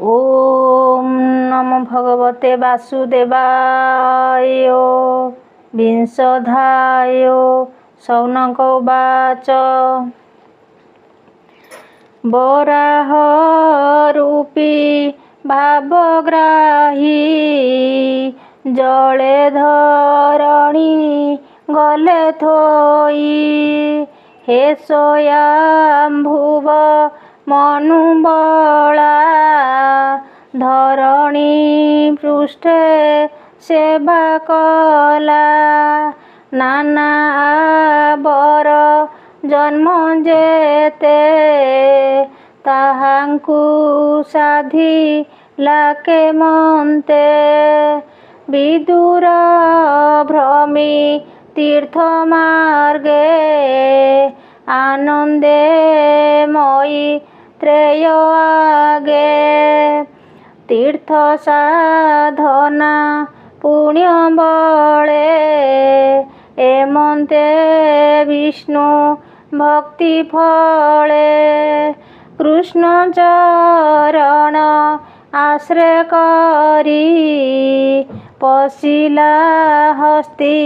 ओम नमो भगवते वासुदेवाय। विंशोऽध्याय शौनक उवाच। वराहरूपी भावग्राही जले धरणी गले थोई। हे स्वयंभुव मनुबला धरणी पृष्ठे सेवा कला। नाना बर जन्म जेते ताहांकु साधिला केमन्ते। विदुर भ्रमी तीर्थ मार्गे आनंदे मयि त्रेय आगे। तीर्थ साधना पुण्य बले एमन्ते विष्णु भक्ति फले। कृष्ण चरण आश्रय करी पशिला हस्ती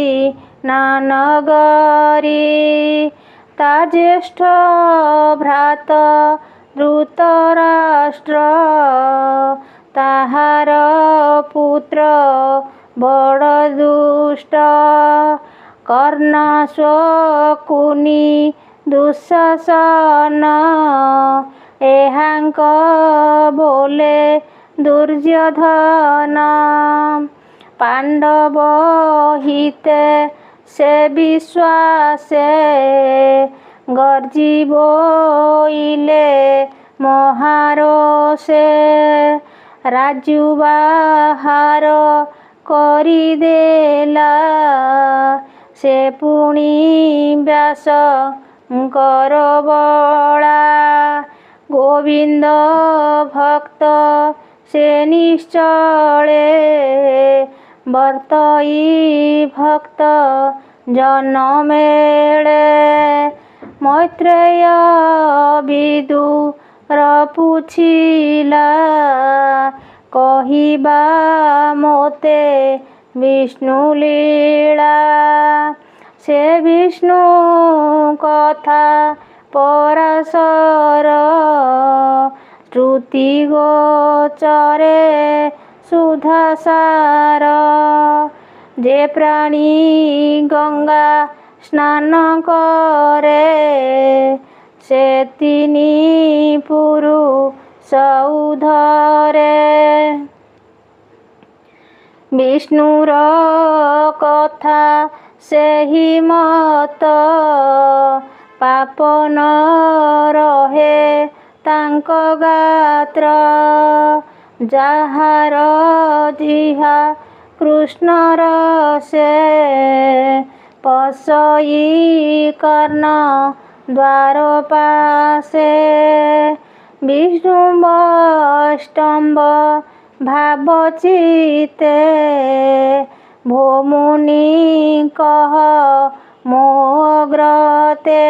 नानगरी। ता ज्येष्ठ भ्रात धृतराष्ट्र ताहार पुत्र बड़ दुष्ट। कर्ण शकुनि दुःशासन एहांक बोले दुर्योधन। पांडव हिते से विश्वासे गर्जी बोइले महारोषे। राजु बाहार करिदेला से पुणी व्यासंकर बला। गोविंद भक्त से निश्चले वर्तई भक्त जन मेले। मैत्रेय विदुर पुछिला कहिबा मोते विष्णु लीला। से विष्णु कथा पराशर श्रुति गोचरे सुधासार। जे प्राणी गंगा स्नान करे से तिनी पुरुष उद्धरे। विष्णुर कथा सेहि मत पाप न रहे तांक गात्र। जाहार जिहा कृष्णर से पसई कर्ण द्वार पासे। विष्णु वैष्णव भाव चिते भोमुनि कह मोग्रते।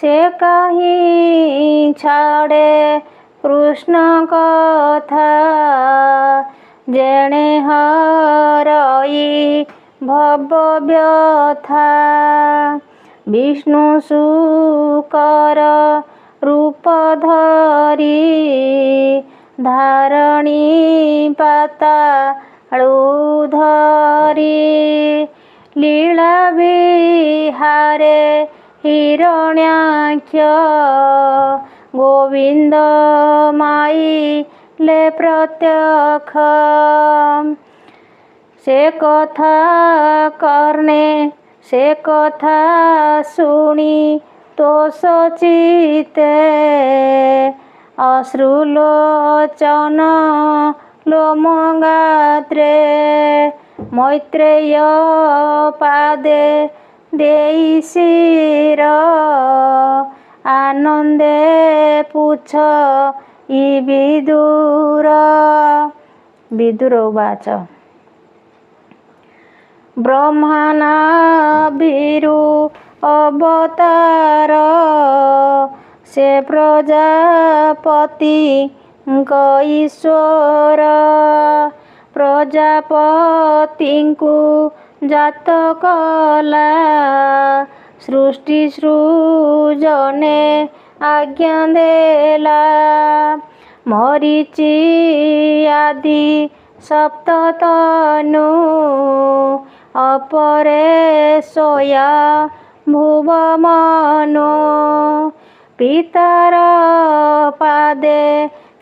से कहीं छाड़े कृष्ण कथा जेणे हरई भव व्यथा। विष्णु शुकर रूप धरी धारणी पाताळु धरी। लीला विहारे हिरण्याक्ष गोविंद माइले प्रत्यक्ष। से कथा कर्णे से कथा शुणी तोष चिते। अश्रुलोचन लोमगात्रे मैत्रेय पादे देई शिर। आनंदे पुछ विदुर। विदुर उवाच। ब्रह्मणाभिरु अवतार से प्रजापति ଈଶ୍ୱର ପ୍ରଜାପତିଙ୍କୁ ଜାତ କଲା। ସୃଷ୍ଟି ସୃଜନେ ଆଜ୍ଞା ଦେଲା। ମରିଚି ଆଦି ସପ୍ତତନୁ ଅପରେ ସୋୟା ଭୁବମନୁ। ପିତାର ପାଦେ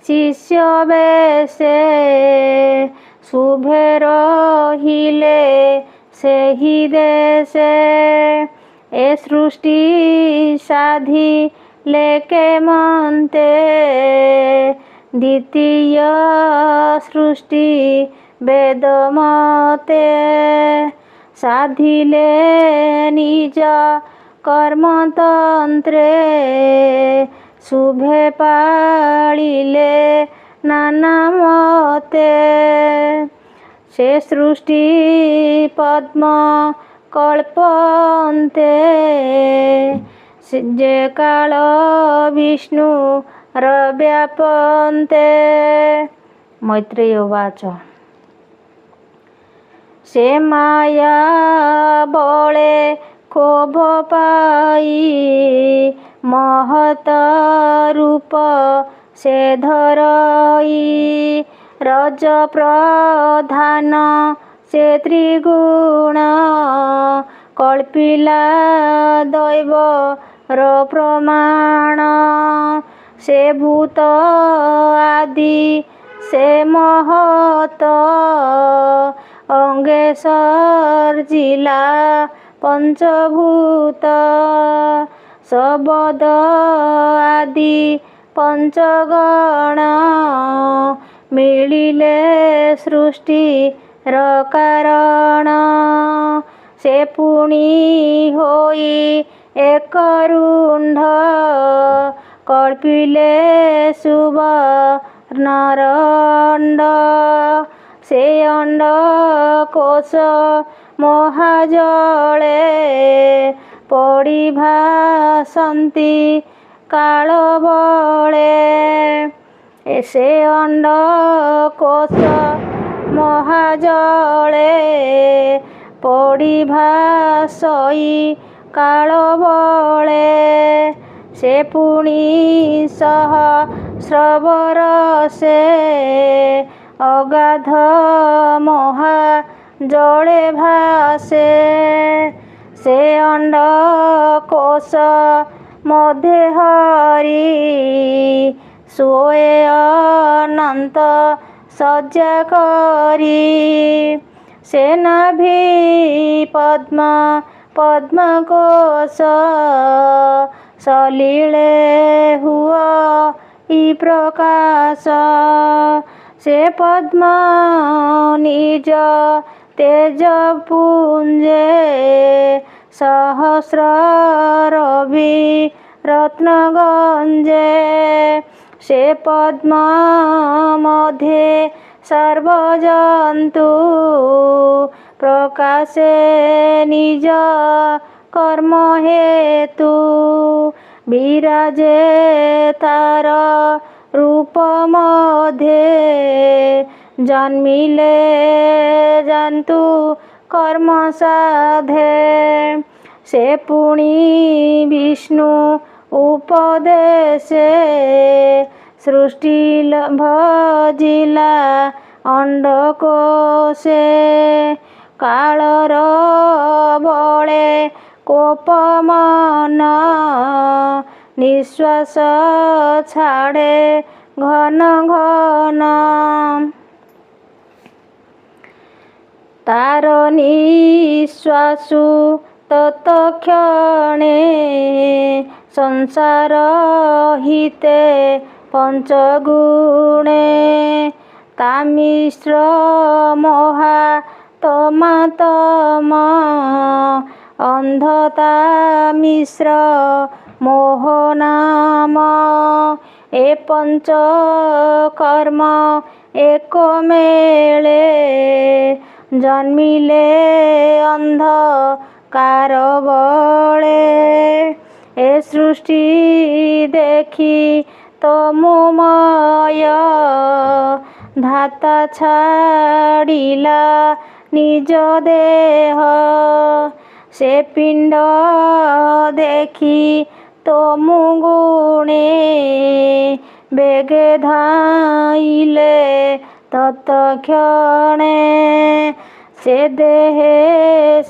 ଶିଷ୍ୟ ବେଶେ ଶୁଭେ ରହିଲେ ସେହି ଦେଶେ। ଏ ସୃଷ୍ଟି ସାଧିଲେ କେମନ୍ତେ ଦ୍ୱିତୀୟ ସୃଷ୍ଟି ବେଦ ମତେ। ସାଧିଲେ ନିଜ କର୍ମତନ୍ତ୍ରେ ଶୁଭେ ପାଳିଲେ ନାନା ମତେ। ସେ ସୃଷ୍ଟି ପଦ୍ମ କଳ୍ପନ୍ତେ ଯେ କାଳ ବିଷ୍ଣୁର ବ୍ୟାପନ୍ତେ। ମୈତ୍ରେୟ ଉବାଚ ସେ ମାୟା ବଳେ ক্ষোভ ପାଇ ମହତ ରୂପ ସେ ଧରଇ। ରଜ ପ୍ରଧାନ ସେ ତ୍ରିଗୁଣ କଳ୍ପିଲା ଦୈବର ପ୍ରମାଣ। ସେ ଭୂତ ଆଦି ସେ ମହତ ଅଙ୍ଗେ ସର୍ଜିଲା ପଞ୍ଚଭୂତ। ଶବଦ ଆଦି ପଞ୍ଚଗଣ ମିଳିଲେ ସୃଷ୍ଟିର କାରଣ। ସେ ପୁଣି ହୋଇ ଏକ ରୁଣ୍ଡ କଳ୍ପିଲେ ସୁବର୍ଣ୍ଣର ଅଣ୍ଡ। ସେ ଅଣ୍ଡ କୋଶ ମହାଜଳେ ପଡ଼ି ଭାସନ୍ତି କାଳ ବଳେ। ସେ ଅଣ୍ଡ କୋଶ ମହାଜଳେ ପଡ଼ି ଭାସଇ କାଳ ବଳେ। ସେ ପୁଣି ସହସ୍ରବର ସେ ଅଗାଧ ମହାଜଳେ ଭାସେ। ସେ ଅଣ୍ଡ କୋଶ ମଧ୍ୟେ ହରି ଶୋଏ ଅନନ୍ତ ଶଯ୍ୟା କରି। ସେ ନାଭି ପଦ୍ମ ପଦ୍ମକୋଶ ସଲିଳେ ହୁଅଇ ପ୍ରକାଶ। ସେ ପଦ୍ମ ନିଜ ତେଜ ପୁଞ୍ଜେ ସହସ୍ର ରବି ରତ୍ନ ଗଞ୍ଜେ। ସେ ପଦ୍ମ ମଧ୍ୟେ ସର୍ବଜନ୍ତୁ ପ୍ରକାଶେ ନିଜ କର୍ମ ହେତୁ। ବିରାଜେ ତାର ରୂପ ମଧ୍ୟେ ଜନ୍ମିଲେ ଜନ୍ତୁ କର୍ମ ସାଧେ। ସେ ପୁଣି ବିଷ୍ଣୁ ଉପଦେଶେ ସୃଷ୍ଟି ଭଜିଲା ଅଣ୍ଡକୋଷେ। କାଳର ବଳେ କୋପମନ ନିଶ୍ୱାସ ଛାଡ଼େ ଘନ ଘନ। ତାର ନିଶ୍ୱାସୁ ତତ୍କ୍ଷଣେ ସଂସାର ହିତେ ପଞ୍ଚଗୁଣେ। ତାମିଶ୍ର ମହା ତମାତମ ଅନ୍ଧ ତାମିଶ୍ର ମୋହ ନାମ। ଏ ପଞ୍ଚ କର୍ମ ଏକ ମେଳେ ଜନ୍ମିଲେ ଅନ୍ଧକାର ବଳେ। ଏ ସୃଷ୍ଟି ଦେଖି ତମୋମୟ ଧାତା ଛାଡ଼ିଲା ନିଜ ଦେହ। ସେ ପିଣ୍ଡ ଦେଖି ତମୁ ଗୁଣେ ବେଗେ ଧାଇଲେ ତତ୍କ୍ଷଣେ। ସେ ଦେହେ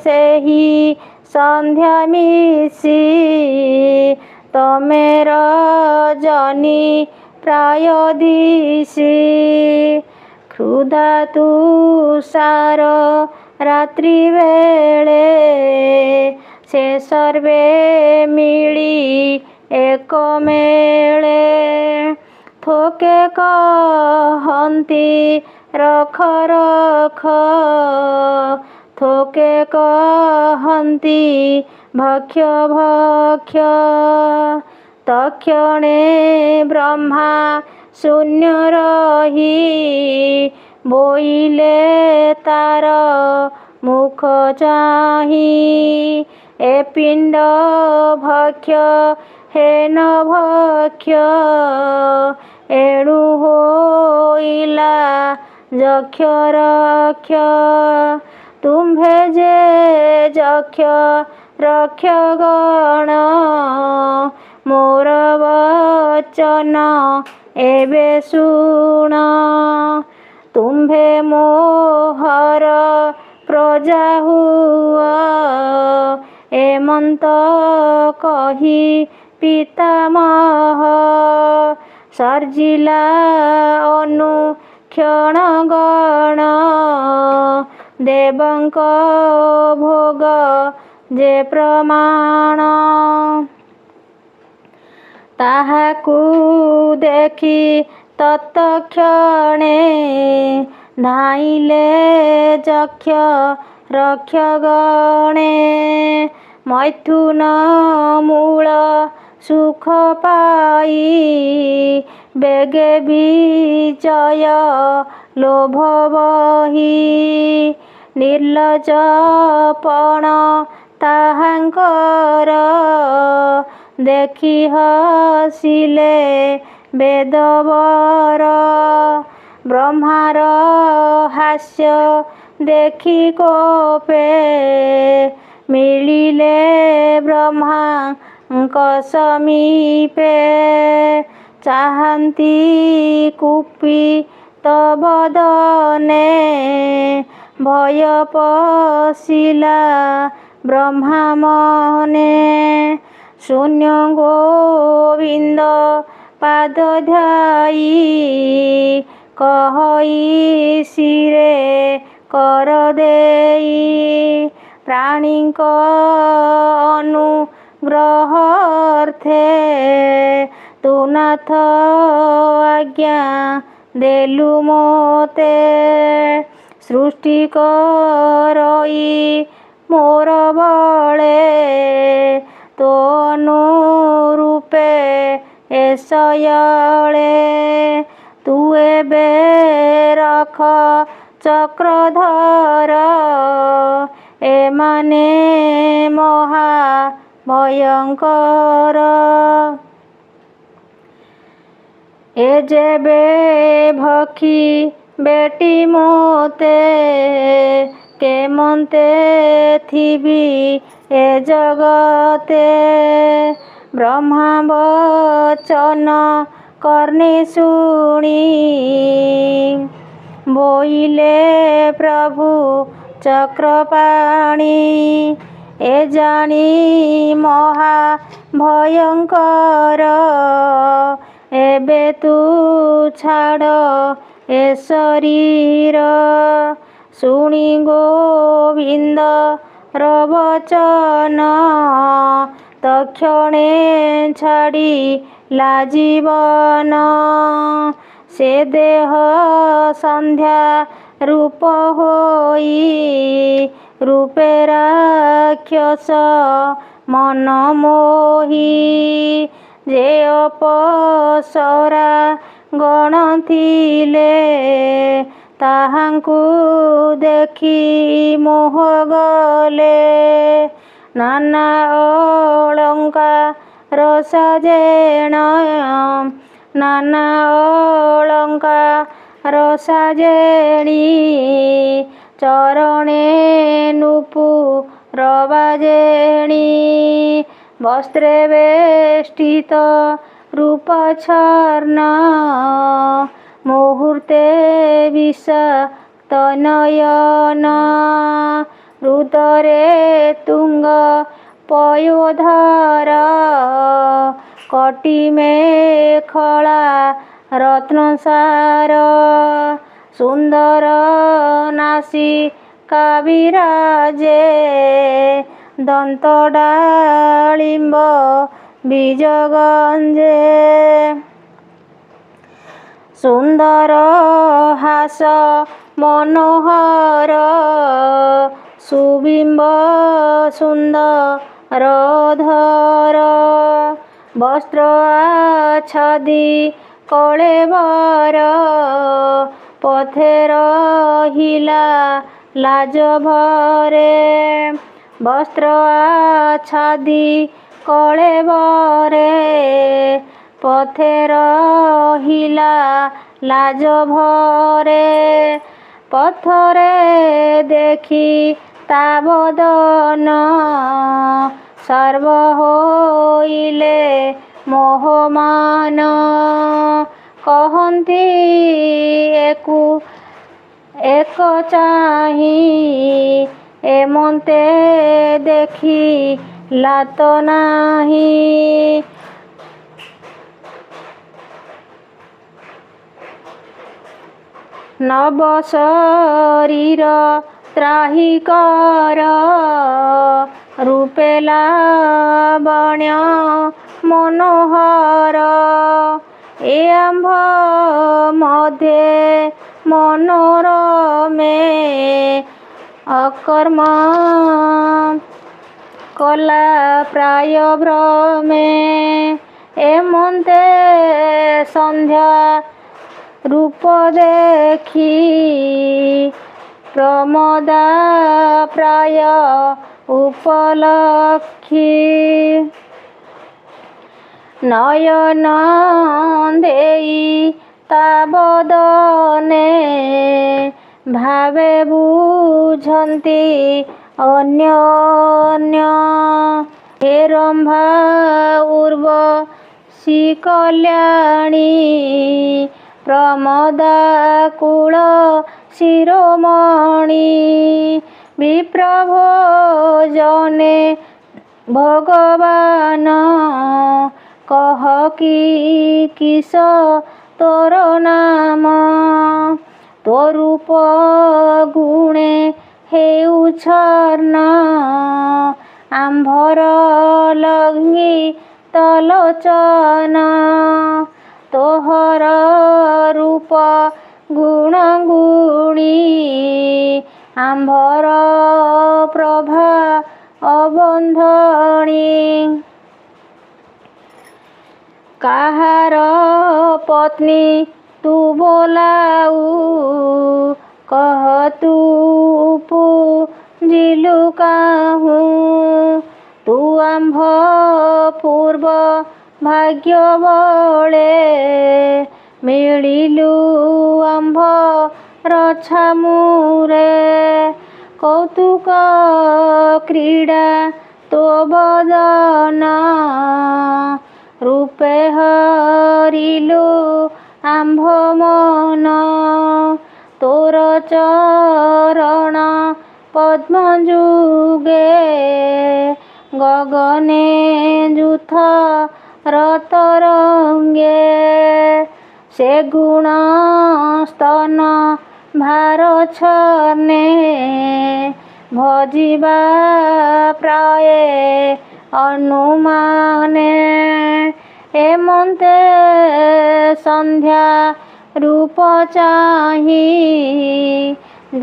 ସେହି ସନ୍ଧ୍ୟା ମିଶି ତମେ ରଜନୀ ପ୍ରାୟ ଦିଶି। କ୍ଷୁଧା ତୁଷାର ରାତ୍ରି ବେଳେ ସେ ସର୍ବେ ମିଳି ଏକ ମେଳେ। ଥୋକେ କହନ୍ତି ରଖ ରଖ, ଥୋକେ କହନ୍ତି ଭକ୍ଷ ଭକ୍ଷ। ତକ୍ଷଣେ ବ୍ରହ୍ମା ଶୂନ୍ୟ ରହି ବୋଇଲେ ତାର ମୁଖ ଚାହିଁ। ଏ ପିଣ୍ଡ ଭକ୍ଷ ହେନ ଭକ୍ଷ, ଏଣୁ ହୋଇଲା ଯକ୍ଷ ରକ୍ଷ। ତୁମ୍ଭେ ଯେ ଯକ୍ଷ ରକ୍ଷ ଗଣ, ମୋର ବଚନ ଏବେ ଶୁଣ। ତୁମ୍ଭେ ମୋହର ପ୍ରଜା ହୁଅ, ଏମନ୍ତ କହି ପିତାମହ ସର୍ଜିଲା ଅନୁକ୍ଷଣ ଗଣ। ଦେବଙ୍କ ଭୋଗ ଯେ ପ୍ରମାଣ, ତାହାକୁ ଦେଖି ତତ୍କ୍ଷଣେ ଧାଇଁଲେ ଯକ୍ଷ ରକ୍ଷ ଗଣେ। ମୈଥୁନ ମୂଳ ସୁଖ ପାଇ ବେଗେ ବିଜୟ ଲୋଭ ବହି। ନିର୍ଲଜପଣ ତାହାଙ୍କର ଦେଖି ହସିଲେ ବେଦବର। ବ୍ରହ୍ମାର ହାସ୍ୟ ଦେଖି କୋପେ ମିଳିଲେ ବ୍ରହ୍ମାଙ୍କ ସମୀପେ। ଚାହାନ୍ତି କୁପିତ ବଦନେ, ଭୟ ପଶିଲା ବ୍ରହ୍ମା ମନେ। ଶୂନ୍ୟ ଗୋବିନ୍ଦ ପାଦ ଧ୍ୟାଇ କହଇ ଶିରେ କର ଦେଇ। ପ୍ରାଣୀଙ୍କ ଅନୁଗ୍ରହାର୍ଥେ ତୁ ନାଥ ଆଜ୍ଞା ଦେଲୁ ମୋତେ। ସୃଷ୍ଟି କରଇ ମୋର ବଳେ, ତୋ ଅନୁରୂପେ ଏ ଶୟଳେ। ତୁ ଏବେ ରଖ ଚକ୍ରଧର, ଏମାନେ ମହା ଭୟଙ୍କର। ଏ ଯେବେ ଭକ୍ଷୀ ବେଟି ମୋତେ, କେମନ୍ତେ ଥିବି ଏ ଜଗତେ। ବ୍ରହ୍ମା ବଚନ କର୍ଣ୍ଣେ ଶୁଣି, ବୋଇଲେ ପ୍ରଭୁ ଚକ୍ରପାଣି। ଏ ଜାଣି ମହା ଭୟଙ୍କର, ଏବେ ତୁ ଛାଡ଼ ଏ ଶରୀର। ଶୁଣି ଗୋବିନ୍ଦର ବଚନ, ତକ୍ଷଣେ ଛାଡ଼ିଲା ଜୀବନ। ସେ ଦେହ ସନ୍ଧ୍ୟା ରୂପ ହୋଇ, ରୂପେ ରାକ୍ଷସ ମନ ମୋହି। ଯେ ଅପସରା ଗଣ ଥିଲେ, ତାହାଙ୍କୁ ଦେଖି ମୋହ ଗଲେ। ନାନା ଅଳଙ୍କାର ସାଜେଣ, ନାନା ଅଳଙ୍କାର ସାଜେଣି ଚରଣେ ନୂପୁର ବାଜେଣି ବସ୍ତ୍ରେ ବେଷ୍ଟିତ ରୂପଛର୍ଣ୍ଣ ମୁହୂର୍ତ୍ତେ ବିଷାକ୍ତ ନୟନ ହୃଦରେ ତୁଙ୍ଗ ପୟୋଧର କଟି ମେଖଳା ରତ୍ନସାର ସୁନ୍ଦର ନାସିକା ବିରାଜେ ଦନ୍ତ ଡାଳିମ୍ବ ବୀଜଗଞ୍ଜେ ସୁନ୍ଦର ହାସ ମନୋହର ସୁବିମ୍ବ ସୁନ୍ଦର ଧର ବସ୍ତ୍ର ଆଚ୍ଛାଦି କଳେବର ପଥେ ରହିଲା ଲାଜ ଭରେ ବସ୍ତ୍ର ଆଚ୍ଛାଦି କଳେବରେ ପଥେ ରହିଲା ଲାଜ ଭରେ ପଥରେ ଦେଖି ତା ବଦନ ସର୍ବ ହୋଇଲେ ମୋହମାନ କହନ୍ତି ଏକ ଚାହିଁ ଏମନ୍ତେ ଦେଖିଲା ତ ନାହିଁ ନବ ଶରୀର ତ୍ରାହି କର ରୂପେ ଲାବଣ୍ୟ ମନୋହର ଏ ଆମ୍ଭ ମଧ୍ୟେ ମନୋରମେ ଅକର୍ମ କଲା ପ୍ରାୟ ଭ୍ରମେ ଏମନ୍ତେ ସନ୍ଧ୍ୟା ରୂପ ଦେଖି ପ୍ରମୋଦା ପ୍ରାୟ ଉପଲକ୍ଷୀ ନୟନ ଦେଇ ତା ବଦନେ ଭାବେ ବୁଝନ୍ତି ଅନ୍ୟ ହେ ରମ୍ଭା ଉର୍ବଶୀ କଲ୍ୟାଣୀ ପ୍ରମୋଦା କୁଳ ଶିରୋମଣି ବିପ୍ରଭୋଜନେ ଭଗବାନ କହ କି କିସ ତୋର ନାମ ତୋ ରୂପ ଗୁଣେ ହେଉଛର୍ଣ୍ଣ ଆମ୍ଭର ଲଙ୍ଗିତ ଲୋଚନ ତୋହର ରୂପ ଗୁଣ ଗୁଣୀ ଆମ୍ଭର ପ୍ରଭା ଅବନ୍ଧଣୀ କାହାର ପତ୍ନୀ ତୁ ବୋଲାଉ କହ ତୁ ପୂଜିଲୁ କାହୁଁ ତୁ ଆମ୍ଭ ପୂର୍ବ ଭାଗ୍ୟ ବଳେ ମିଳିଲୁ ଆମ୍ଭ ରଛାମୁରେ କୌତୁକ କ୍ରୀଡ଼ା ତୋ ବଦନ ରୂପେ ହରିଲୁ ଆମ୍ଭ ମନ ତୋର ଚରଣ ପଦ୍ମ ଯୁଗେ ଗଗନେ ଯୁଥ ରତରଙ୍ଗେ ସେ ଗୁଣ ସ୍ତନ ଭାର ଛନେ ଭଜିବା ପ୍ରାୟ ଅନୁମାନେ ଏମନ୍ତେ ସନ୍ଧ୍ୟା ରୂପ ଚାହିଁ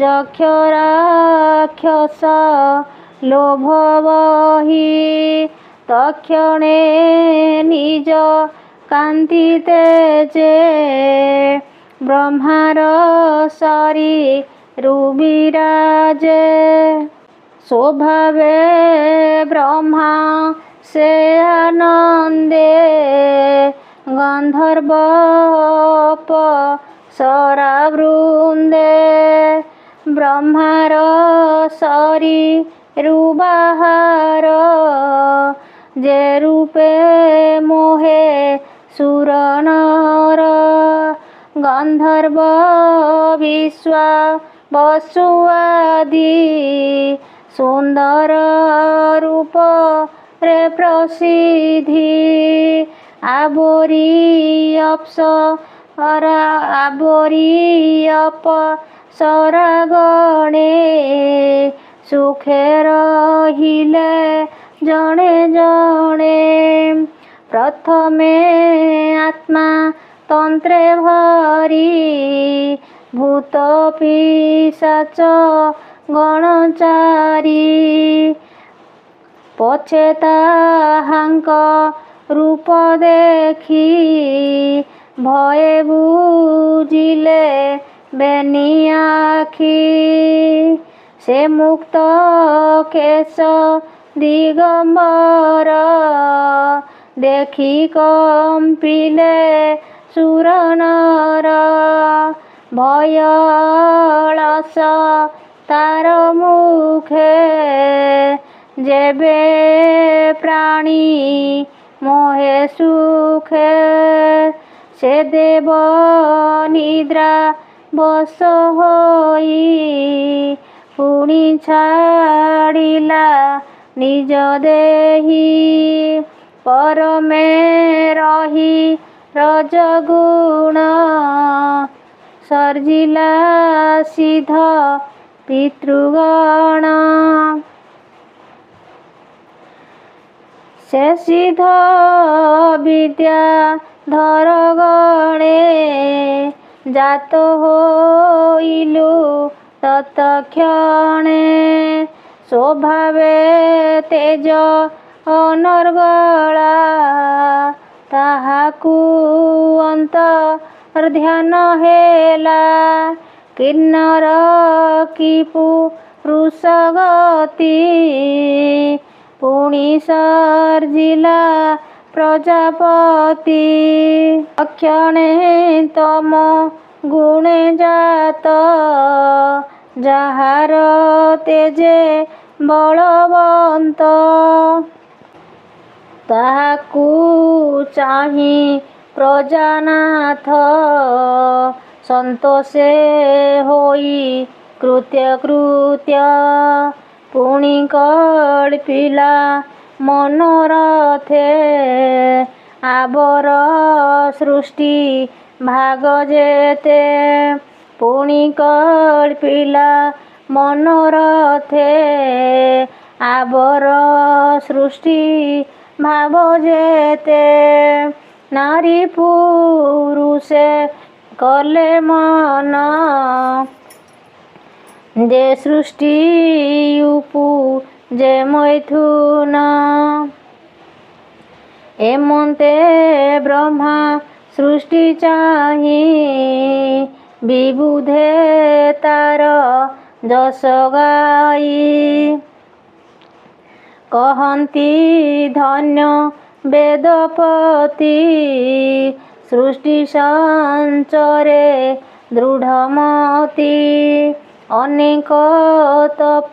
ଯକ୍ଷ ରାକ୍ଷସ ଲୋଭ ବହି ତକ୍ଷଣେ ନିଜ କାନ୍ତି ତେଜେ ବ୍ରହ୍ମାର ଶରୀରୁ ବିରାଜେ ସ୍ୱଭାବେ ବ୍ରହ୍ମା ସେ ଆନନ୍ଦେ गन्धर्व अप्सरा वृन्दे ब्रह्मार शरीरु बाहार जे रूपे मोहे सुर नर गन्धर्व विश्वा वसु आदि सुंदर रूप रे प्रसिद्धि आबोरी अप्सरा गणे सुखे रहिले जणे जणे प्रथमे आत्मा तंत्रे भरी भूत पिशाच गणचारी पछे ताहांक रूप देखी भये बुझिले बेनी आखी से मुक्त केश दिगंबर देखी कंपिले सुर नर भयलास तार मुखे जेबे प्राणी मोहे सुखे से देव निद्रा बस होई पुणी छाड़िला निज देही परमे रही रजगुण सर्जिला सिद्ध पितृगण से सिद्ध विद्या धर गणे जात होइलु तत्क्षणे स्वभावे तेज अनर्गला ताहाकु अंतर्ध्यान हेला किन्नर की पुरुष गति पुणी सर्जिला प्रजापति अक्षणे तम गुणे जात जाहार तेजे बलवंत ताहाकु चाहि प्रजानाथ संतोषे होई कृत्य कृत्य पुणी कल्पिला मनोरथे आबर सृष्टि भाग जेते पुणी कल्पिला मनोरथे आबर सृष्टि भाव जेते नारी पुरुषे कले मन जे सृष्टि उपु जे मैथुन एमंते ब्रह्मा सृष्टि चाहि विबुधे तार जस गाई कहती धन्य वेदपति सृष्टि संचरे दृढ़मति अनेक तप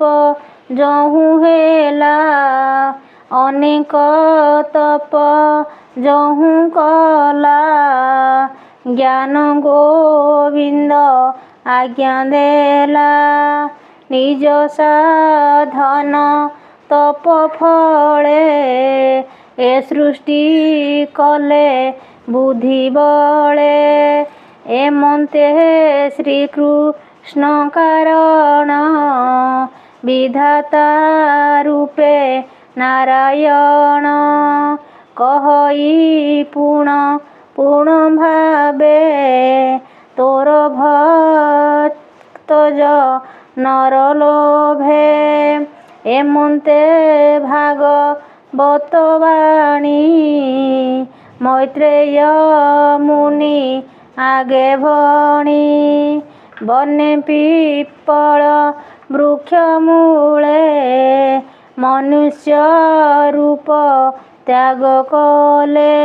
जहु हेला अनेक तप जहु कला ज्ञान गोविंद आज्ञा देला निज साधन तप फले ए सृष्टि कले बुद्धि बले एमंते श्रीकृष्ण कारण विधाता रूपे नारायण कहई पूर्ण भावे तोर भक्त नर लोभे एमंते भागवत वाणी मैत्रेय मुनि आगे भणी बने पिपल वृक्ष मूले मनुष्य रूप त्याग कले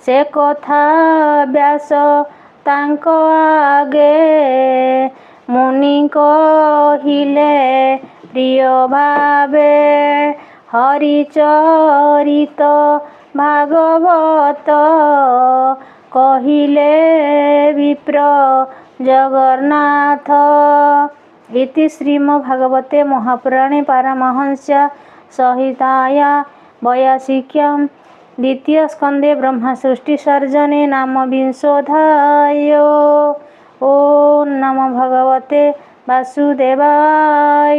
ସେ କଥା ବ୍ୟାସ ତାଙ୍କ ଆଗେ ମୁନି କହିଲେ ପ୍ରିୟ ଭାବେ। ହରିଚରିତ ଭାଗବତ କହିଲେ ବିପ୍ର ଜଗନ୍ନାଥ। ଇତି ଶ୍ରୀମଦ୍ଭାଗବତେ ମହାପୁରାଣେ ପାରମହଂସ୍ୟା ସଂହିତାୟା 82 ଦ୍ୱିତୀୟ ସ୍କନ୍ଧେ ବ୍ରହ୍ମସୃଷ୍ଟିସର୍ଜନେ ନାମ ବିଂଶୋऽଧ୍ୟାୟ। ଓಂ ନମୋ ଭଗବତେ ବାସୁଦେବାୟ।